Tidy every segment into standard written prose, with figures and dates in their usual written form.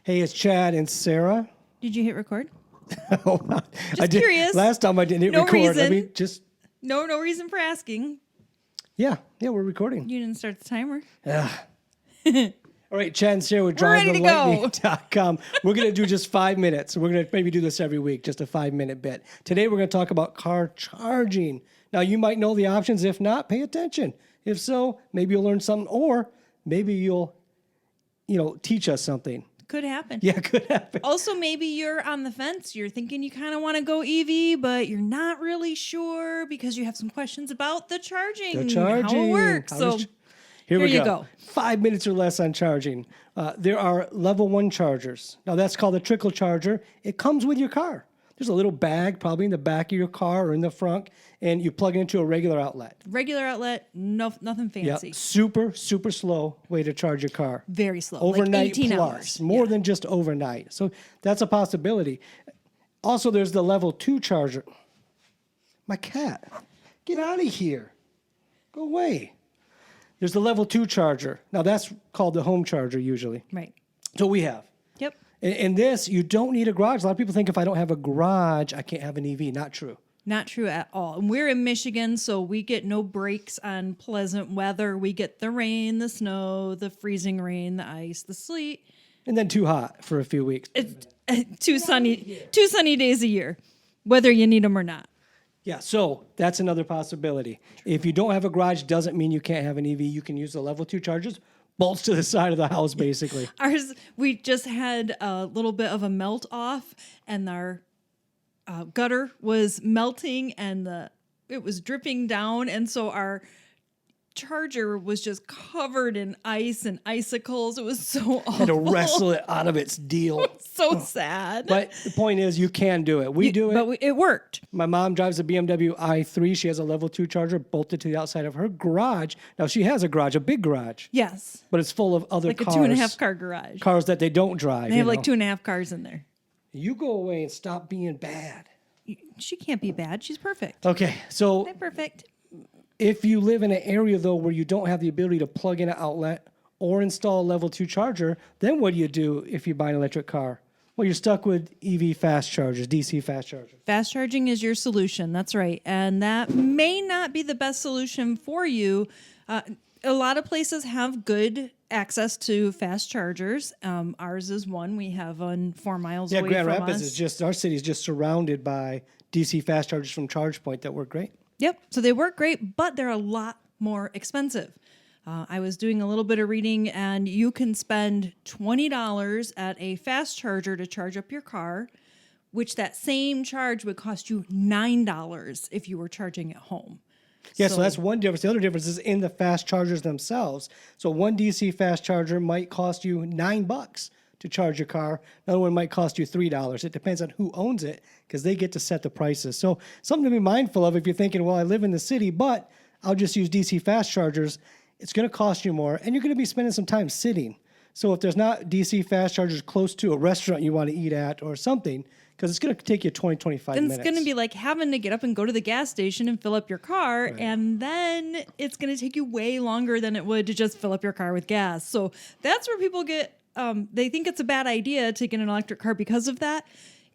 Hey, it's Chad and Sarah. Did you hit record? Oh, I did. Curious. Last time I didn't hit No record. Let reason. me just. No reason for asking. Yeah, we're recording. You didn't start the timer. All right, Chad and Sarah with We're ready to go. DriveTheLightning.com. We're going to do just 5 minutes. We're going to maybe do this every week, just a 5-minute bit. Today, we're going to talk about car charging. Now, you might know the options. If not, pay attention. If so, maybe you'll learn something, or maybe you'll, teach us something. Could happen. Yeah, could happen. Also, maybe you're on the fence. You're thinking you kind of want to go EV, but you're not really sure because you have some questions about the charging. How it works. Here we you go. 5 minutes or less on charging. There are level 1 chargers. Now, that's called a trickle charger. It comes with your car. There's a little bag probably in the back of your car or in the front, and you plug it into a regular outlet. Regular outlet, nothing fancy. Yep. Super slow way to charge your car. Very slow. Overnight like 18 plus. hours. More than just overnight. So that's a possibility. Also, there's the level 2 charger. My cat, get out of here. Go away. There's the level 2 charger. Now, that's called the home charger usually. Right. So we have. Yep. And this, you don't need a garage. A lot of people think if I don't have a garage, I can't have an EV. Not true. Not true at all. And we're in Michigan, so we get no breaks on pleasant weather. We get the rain, the snow, the freezing rain, the ice, the sleet. And then too hot for a few weeks. It's two sunny days a year, whether you need them or not. Yeah, so that's another possibility. If you don't have a garage, doesn't mean you can't have an EV. You can use the level 2 chargers, bolts to the side of the house, basically. Ours, we just had a little bit of a melt off, and our gutter was melting, and it was dripping down, and so our charger was just covered in ice and icicles. It was so awful. Had to wrestle it out of its deal. So sad. But the point is, you can do it. We do it. But it worked. My mom drives a BMW i3. She has a level 2 charger bolted to the outside of her garage. Now, she has a garage, a big garage. Yes. But it's full of other Like cars. a 2.5 car garage. Cars that they don't drive. They have like 2.5 cars in there. You go away and stop being bad. She can't be bad. She's perfect. Okay, so They're perfect. if you live in an area, though, where you don't have the ability to plug in an outlet or install a level 2 charger, then what do you do if you buy an electric car? Well, you're stuck with EV fast chargers, DC fast chargers. Fast charging is your solution. That's right. And that may not be the best solution for you. A lot of places have good access to fast chargers. Ours is one. We have one 4 miles away Grand from Rapids us. is just, our city is just surrounded by DC fast chargers from ChargePoint that work great. Yep. So they work great, but they're a lot more expensive. I was doing a little bit of reading, and you can spend $20 at a fast charger to charge up your car, which that same charge would cost you $9 if you were charging at home. Yeah, so that's one difference. The other difference is in the fast chargers themselves. So one DC fast charger might cost you $9 to charge your car. Another one might cost you $3. It depends on who owns it because they get to set the prices. So something to be mindful of if you're thinking, well, I live in the city, but I'll just use DC fast chargers. It's going to cost you more, and you're going to be spending some time sitting. So if there's not DC fast chargers close to a restaurant you want to eat at or something, because it's going to take you 20, 25 minutes. It's going to be like having to get up and go to the gas station and fill up your car, right. And then it's going to take you way longer than it would to just fill up your car with gas. So that's where people get, they think it's a bad idea to get an electric car because of that.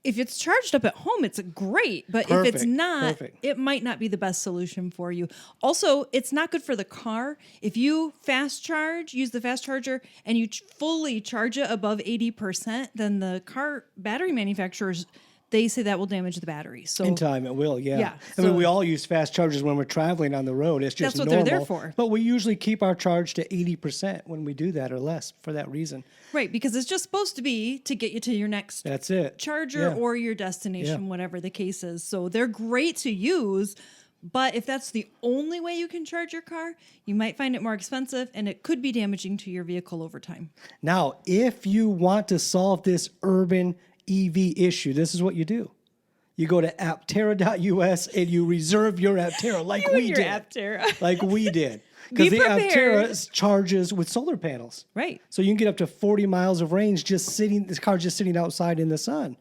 If it's charged up at home, it's great. But if it's not, it might not be the best solution for you. Also, it's not good for the car. If you use the fast charger, and you fully charge it above 80%, then the car battery manufacturers, they say that will damage the battery. So in time, it will, yeah. I mean, we all use fast chargers when we're traveling on the road. It's just that's what normal. They're there for. But we usually keep our charge to 80% when we do that or less for that reason. Right, because it's just supposed to be to get you to your next charger or your destination, whatever the case is. So they're great to use, but if that's the only way you can charge your car, you might find it more expensive, and it could be damaging to your vehicle over time. Now, if you want to solve this urban EV issue, this is what you do. You go to Aptera.us and you reserve your Aptera like we did. Aptera. Like we did. Because the Aptera charges with solar panels. Right. So you can get up to 40 miles of range this car's just sitting outside in the sun.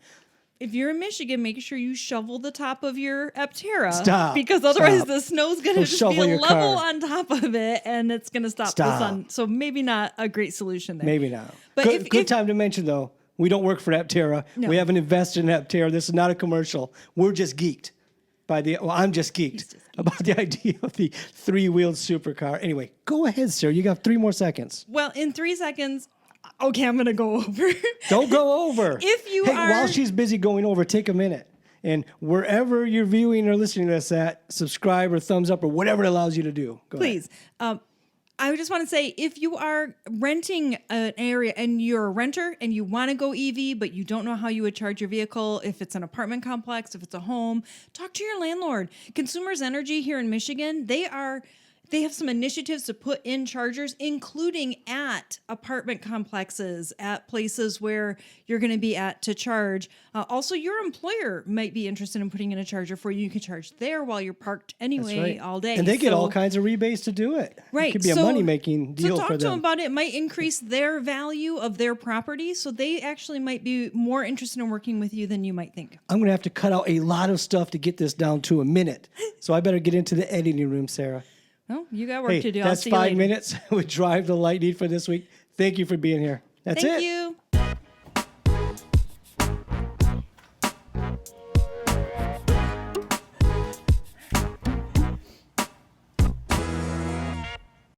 If you're in Michigan, make sure you shovel the top of your Aptera. Stop. Because otherwise the snow's going to just be level car on top of it, and it's going to stop the sun. So maybe not a great solution there. Maybe not. But good time to mention, though, We don't work for Aptera. No. We haven't invested in Aptera. This is not a commercial. We're just geeked I'm just geeked about the idea of the 3-wheeled supercar. Anyway, go ahead, sir. You got 3 more seconds. Well, in 3 seconds, okay, I'm going to go over. Don't go over. If you Hey, are- while she's busy going over, take a minute. And wherever you're viewing or listening to us at, subscribe or thumbs up or whatever it allows you to do. Go ahead. Please. I just want to say, if you are renting an area and you're a renter and you want to go EV, but you don't know how you would charge your vehicle, if it's an apartment complex, if it's a home, talk to your landlord. Consumers Energy here in Michigan, they have some initiatives to put in chargers, including at apartment complexes, at places where you're going to be at to charge. Also, your employer might be interested in putting in a charger for you. You can charge there while you're parked anyway That's right. all day. And they get So- all kinds of rebates to do it. Right. It could be a money-making deal so talk for to them them. about it. It might increase their value of their property. So they actually might be more interested in working with you than you might think. I'm going to have to cut out a lot of stuff to get this down to a minute. So I better get into the editing room, Sarah. Well, you got work Hey, to do. I'll that's see you 5 later. minutes with Drive the Lightning for this week. Thank you for being here. That's Thank it. you.